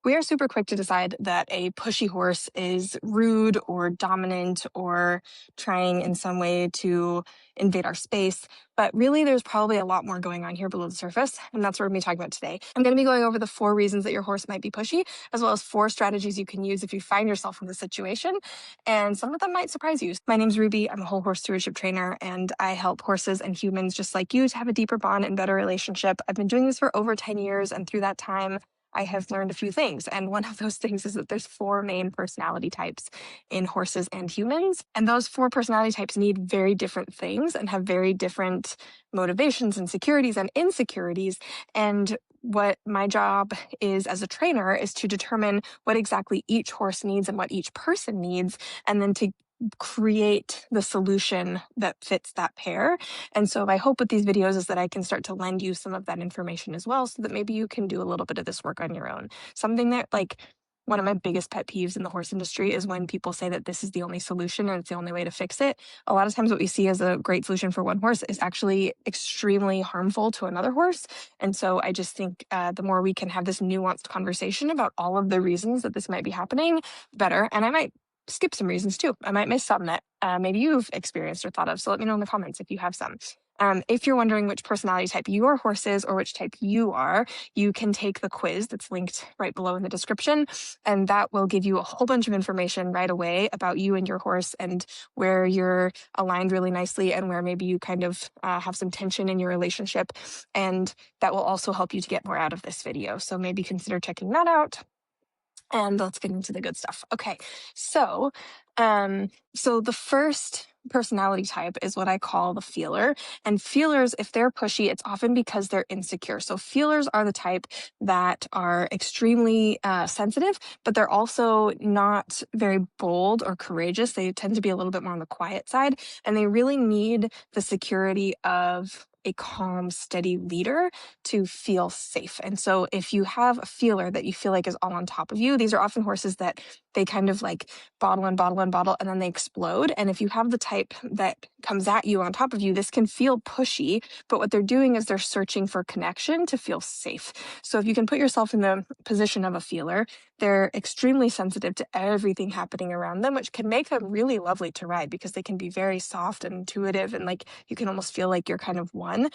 We are super quick to decide that a pushy horse is rude or dominant or trying in some way to invade our space. But really, there's probably a lot more going on here below the surface. And that's what we're going to be talking about today. I'm going to be going over the 4 reasons that your horse might be pushy, as well as 4 strategies you can use if you find yourself in this situation. And some of them might surprise you. My name's Ruby. I'm a whole horse stewardship trainer, and I help horses and humans just like you to have a deeper bond and better relationship. I've been doing this for over 10 years. And through that time, I have learned a few things. And one of those things is that there's 4 main personality types in horses and humans. And those 4 personality types need very different things and have very different motivations and securities and insecurities. And what my job is as a trainer is to determine what exactly each horse needs and what each person needs, and then to create the solution that fits that pair. And so my hope with these videos is that I can start to lend you some of that information as well, so that maybe you can do a little bit of this work on your own. Something that, like, one of my biggest pet peeves in the horse industry is when people say that this is the only solution and it's the only way to fix it. A lot of times what we see as a great solution for one horse is actually extremely harmful to another horse. And so I just think the more we can have this nuanced conversation about all of the reasons that this might be happening, better. And I might skip some reasons too. I might miss some that maybe you've experienced or thought of. So let me know in the comments if you have some. If you're wondering which personality type your horse is or which type you are, you can take the quiz that's linked right below in the description. And that will give you a whole bunch of information right away about you and your horse and where you're aligned really nicely and where maybe you kind of have some tension in your relationship. And that will also help you to get more out of this video. So maybe consider checking that out. And let's get into the good stuff. Okay, so the first personality type is what I call the feeler. And feelers, if they're pushy, it's often because they're insecure. So feelers are the type that are extremely sensitive, but they're also not very bold or courageous. They tend to be a little bit more on the quiet side, and they really need the security of a calm, steady leader to feel safe. And so if you have a feeler that you feel like is all on top of you, these are often horses that they kind of like bottle and bottle and bottle, and then they explode. And if you have the type that comes at you on top of you, this can feel pushy, but what they're doing is they're searching for connection to feel safe. So if you can put yourself in the position of a feeler, they're extremely sensitive to everything happening around them, which can make them really lovely to ride because they can be very soft and intuitive, and like you can almost feel like you're kind of one.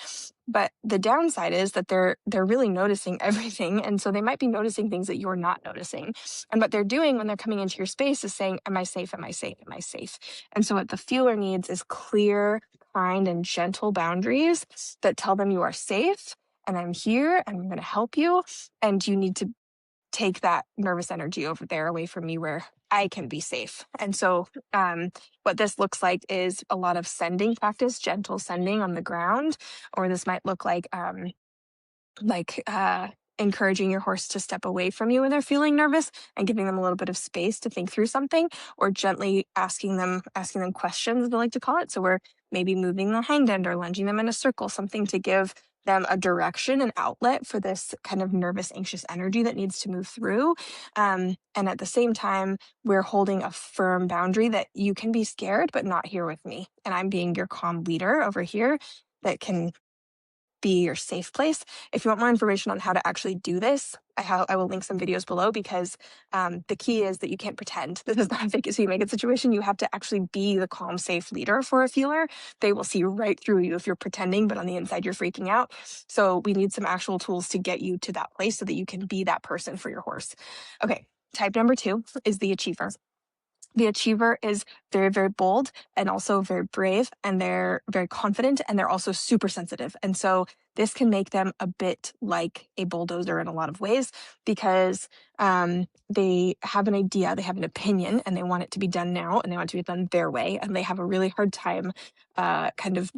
But the downside is that they're really noticing everything, and so they might be noticing things that you're not noticing. And what they're doing when they're coming into your space is saying, "Am I safe? Am I safe? Am I safe?" And so what the feeler needs is clear, kind, and gentle boundaries that tell them you are safe, and I'm here, and I'm going to help you, and you need to take that nervous energy over there away from me where I can be safe. And so what this looks like is a lot of sending practice, gentle sending on the ground, or this might look like encouraging your horse to step away from you when they're feeling nervous and giving them a little bit of space to think through something, or gently asking them questions, they like to call it. So we're maybe moving the hind end or lunging them in a circle, something to give them a direction and outlet for this kind of nervous, anxious energy that needs to move through. And at the same time, we're holding a firm boundary that you can be scared, but not here with me. And I'm being your calm leader over here that can be your safe place. If you want more information on how to actually do this, I will link some videos below, because the key is that you can't pretend. This is not a fake it so you make it situation. You have to actually be the calm, safe leader for a feeler. They will see right through you if you're pretending, but on the inside you're freaking out. So we need some actual tools to get you to that place so that you can be that person for your horse. Okay, type number 2 is the achiever. The achiever is very, very bold and also very brave, and they're very confident, and they're also super sensitive. And so this can make them a bit like a bulldozer in a lot of ways, because they have an idea, they have an opinion, and they want it to be done now, and they want it to be done their way, and they have a really hard time kind of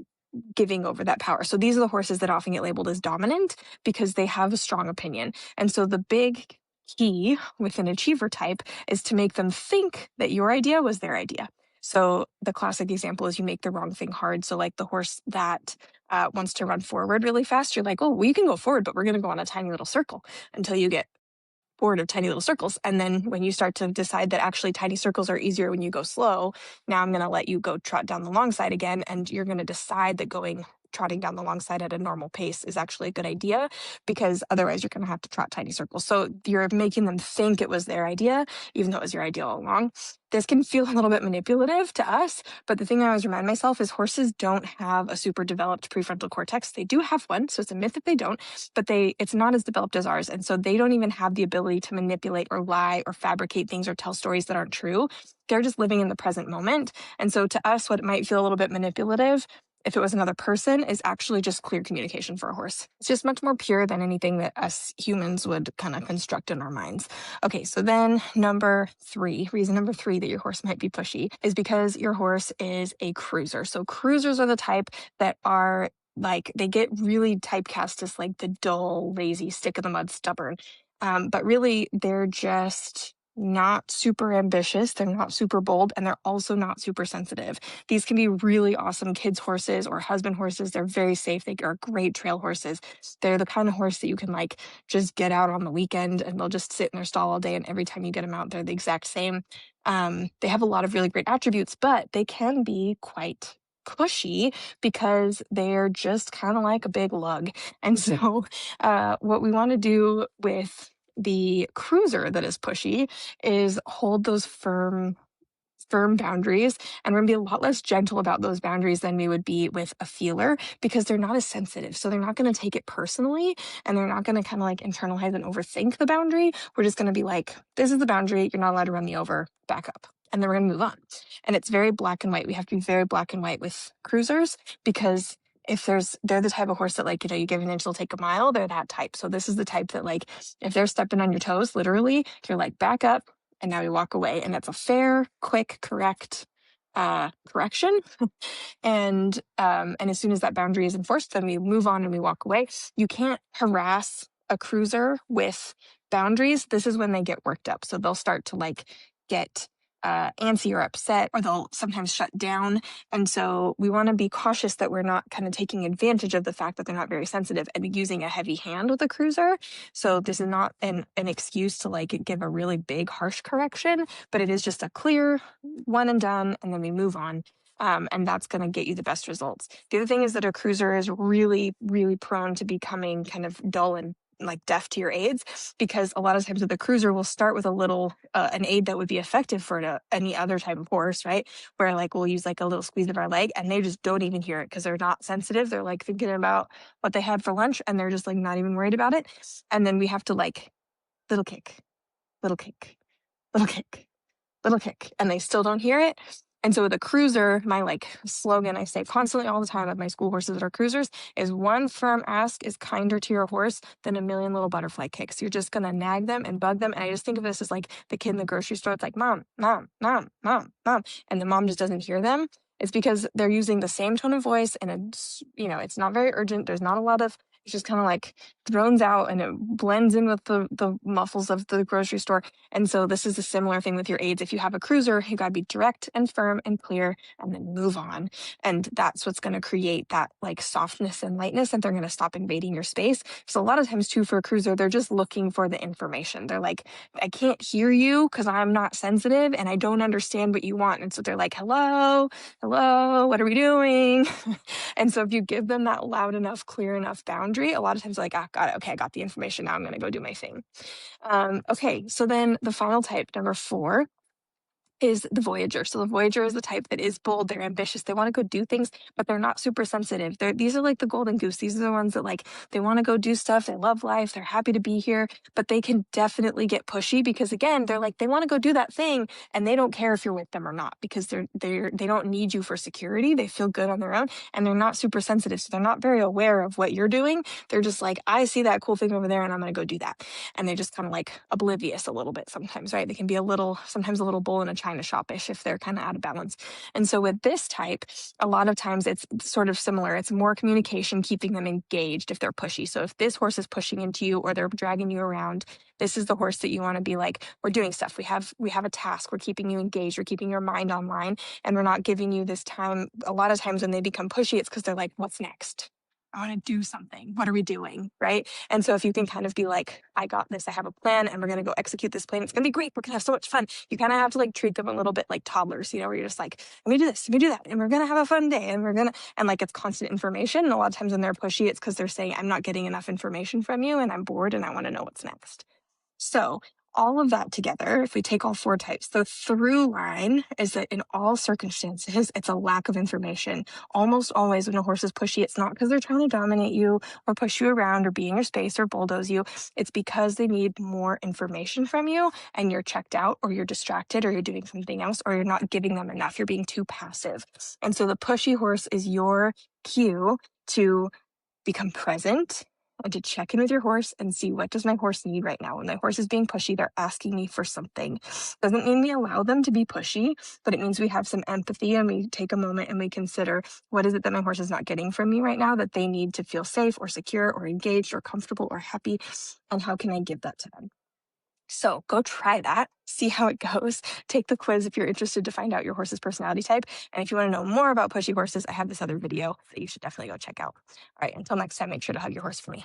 giving over that power. So these are the horses that often get labeled as dominant because they have a strong opinion. And so the big key with an achiever type is to make them think that your idea was their idea. So the classic example is you make the wrong thing hard. So like the horse that wants to run forward really fast, you're like, oh, well, you can go forward, but we're going to go on a tiny little circle until you get bored of tiny little circles. And then when you start to decide that actually tiny circles are easier when you go slow, now I'm going to let you go trot down the long side again. And you're going to decide that going trotting down the long side at a normal pace is actually a good idea, because otherwise you're going to have to trot tiny circles. So you're making them think it was their idea, even though it was your idea all along. This can feel a little bit manipulative to us, but the thing I always remind myself is horses don't have a super developed prefrontal cortex. They do have one, so it's a myth that they don't, but it's not as developed as ours. And so they don't even have the ability to manipulate or lie or fabricate things or tell stories that aren't true. They're just living in the present moment. And so to us, what might feel a little bit manipulative, if it was another person, is actually just clear communication for a horse. It's just much more pure than anything that us humans would kind of construct in our minds. Okay, so then reason number three that your horse might be pushy is because your horse is a cruiser. So cruisers are the type that are like, they get really typecast as like the dull, lazy, stick in the mud, stubborn. But really, they're just not super ambitious. They're not super bold, and they're also not super sensitive. These can be really awesome kids' horses or husband horses. They're very safe. They are great trail horses. They're the kind of horse that you can like just get out on the weekend and they'll just sit in their stall all day. And every time you get them out, they're the exact same. They have a lot of really great attributes, but they can be quite pushy because they're just kind of like a big lug. And so what we want to do with the cruiser that is pushy is hold those firm boundaries, and we're going to be a lot less gentle about those boundaries than we would be with a feeler, because they're not as sensitive. So they're not going to take it personally, and they're not going to kind of like internalize and overthink the boundary. We're just going to be like, this is the boundary, you're not allowed to run me over, back up. And then we're going to move on. And it's very black and white. We have to be very black and white with cruisers, because if they're the type of horse that, like, you give an inch, they'll take a mile. They're that type. So this is the type that, like, if they're stepping on your toes, literally, you're like, back up, and now we walk away. And that's a fair, quick, correct correction. And as soon as that boundary is enforced, then we move on and we walk away. You can't harass a cruiser with boundaries. This is when they get worked up. So they'll start to like get antsy or upset, or they'll sometimes shut down. And so we want to be cautious that we're not kind of taking advantage of the fact that they're not very sensitive and using a heavy hand with a cruiser. So this is not an excuse to like give a really big harsh correction, but it is just a clear one and done, and then we move on. And that's going to get you the best results. The other thing is that a cruiser is really, really prone to becoming kind of dull and like deaf to your aids, because a lot of times with a cruiser, we'll start with a little an aid that would be effective for any other type of horse, right? Where like we'll use like a little squeeze of our leg, and they just don't even hear it because they're not sensitive. They're like thinking about what they had for lunch, and they're just like not even worried about it. And then we have to like little kick, little kick, little kick, little kick, and they still don't hear it. And so with a cruiser, my like slogan I say constantly all the time of my school horses that are cruisers is, one firm ask is kinder to your horse than a million little butterfly kicks. You're just going to nag them and bug them. And I just think of this as like the kid in the grocery store. It's like, mom, mom, mom, mom, mom. And the mom just doesn't hear them. It's because they're using the same tone of voice, and it's not very urgent. There's not a lot of, it's just kind of like thrones out, and it blends in with the muffles of the grocery store. And so this is a similar thing with your aids. If you have a cruiser, you got to be direct and firm and clear, and then move on. And that's what's going to create that like softness and lightness, and they're going to stop invading your space. So a lot of times too, for a cruiser, they're just looking for the information. They're like, I can't hear you because I'm not sensitive and I don't understand what you want. And so they're like, hello, what are we doing? And so if you give them that loud enough, clear enough boundary, a lot of times they're like, got it. Okay, I got the information. Now I'm going to go do my thing. Okay, so then the final type, number 4, is the Voyager. So the Voyager is the type that is bold, they're ambitious, they want to go do things, but they're not super sensitive. These are like the golden goose. These are the ones that like, they want to go do stuff, they love life, they're happy to be here, but they can definitely get pushy because again, they're like, they want to go do that thing and they don't care if you're with them or not, because they don't need you for security. They feel good on their own, and they're not super sensitive. So they're not very aware of what you're doing. They're just like, I see that cool thing over there and I'm going to go do that. And they're just kind of like oblivious a little bit sometimes, right? They can be sometimes a little bull in a china shop-ish if they're kind of out of balance. And so with this type, a lot of times it's sort of similar. It's more communication, keeping them engaged if they're pushy. So if this horse is pushing into you or they're dragging you around, this is the horse that you want to be like, we're doing stuff. We have a task. We're keeping you engaged. We're keeping your mind online, and we're not giving you this time. A lot of times when they become pushy, it's because they're like, what's next? I want to do something. What are we doing? Right. And so if you can kind of be like, I got this, I have a plan and we're going to go execute this plan. It's going to be great. We're going to have so much fun. You kind of have to like treat them a little bit like toddlers, where you're just like, let me do this, let me do that. And we're going to have a fun day and and like it's constant information. And a lot of times when they're pushy, it's because they're saying, I'm not getting enough information from you and I'm bored and I want to know what's next. So all of that together, if we take all 4 types, the through line is that in all circumstances, it's a lack of information. Almost always when a horse is pushy, it's not because they're trying to dominate you or push you around or be in your space or bulldoze you. It's because they need more information from you and you're checked out or you're distracted or you're doing something else or you're not giving them enough. You're being too passive. And so the pushy horse is your cue to become present and to check in with your horse and see what does my horse need right now. When my horse is being pushy, they're asking me for something. Doesn't mean we allow them to be pushy, but it means we have some empathy and we take a moment and we consider what is it that my horse is not getting from me right now that they need to feel safe or secure or engaged or comfortable or happy, and how can I give that to them? So go try that, see how it goes. Take the quiz if you're interested to find out your horse's personality type. And if you want to know more about pushy horses, I have this other video that you should definitely go check out. All right, until next time, make sure to hug your horse for me.